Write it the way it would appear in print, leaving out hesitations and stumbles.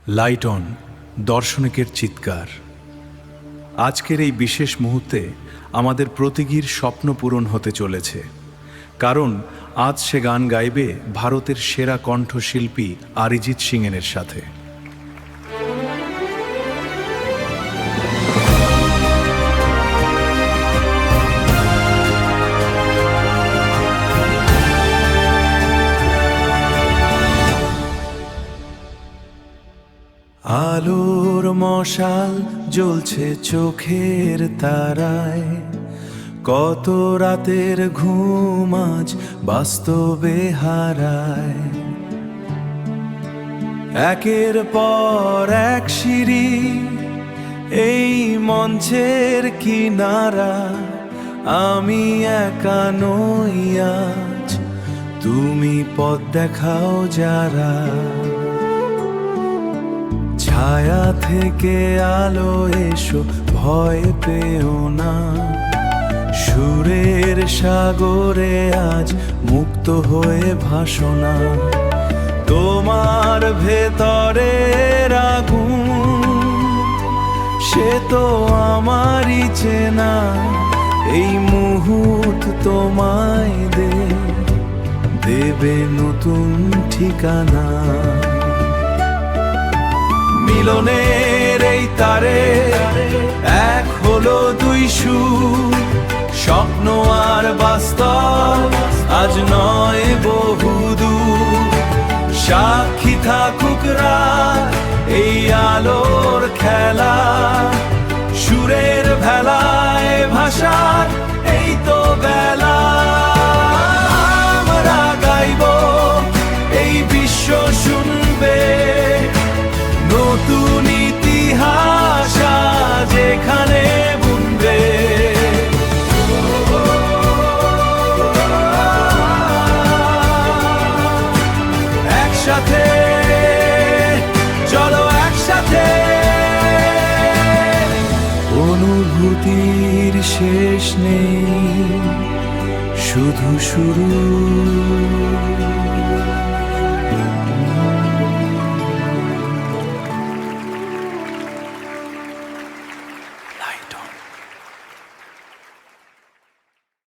Light on দর্শনিকের চিৎকার। আজকের এই বিশেষ মুহূর্তে আমাদের প্রতীকীর স্বপ্ন পূরণ হতে চলেছে, কারণ আজ সে গান গাইবে ভারতের সেরা কণ্ঠশিল্পী অরিজিৎ সিংয়ের সাথে। আলোর মশাল জ্বলছে চোখের তারায়, কত রাতের ঘুম আজ বাস্তবে হারায়। একের পর এক সিঁড়ি এই মঞ্চের কিনারা, আমি একা নই আজ, তুমি পথ দেখাও যারা। ছায়া থেকে আলো এসো, ভয় পেও না, সুরের সাগরে আজ মুক্ত হয়ে ভাসনা। তোমার ভেতরের আগুন সে তো আমারই চেনা, এই মুহূর্ত তোমায় দেবে নতুন ঠিকানা। মিলনের এই তারে এক হলো দুই সুর, স্বপ্ন আর বাস্তব আজ নয় বহুদূর। সাক্ষী থাকুক রাত এই আলোর খেলা, সুরের ভেলায় ভাষার এই তো বেলা। আমরা গাইব এই বিশ্ব শুনবে নতুন ইতিহাস যেখানে বুনবে। একসাথে চলো একসাথে, অনুভূতির শেষ নেই, শুধু শুরু।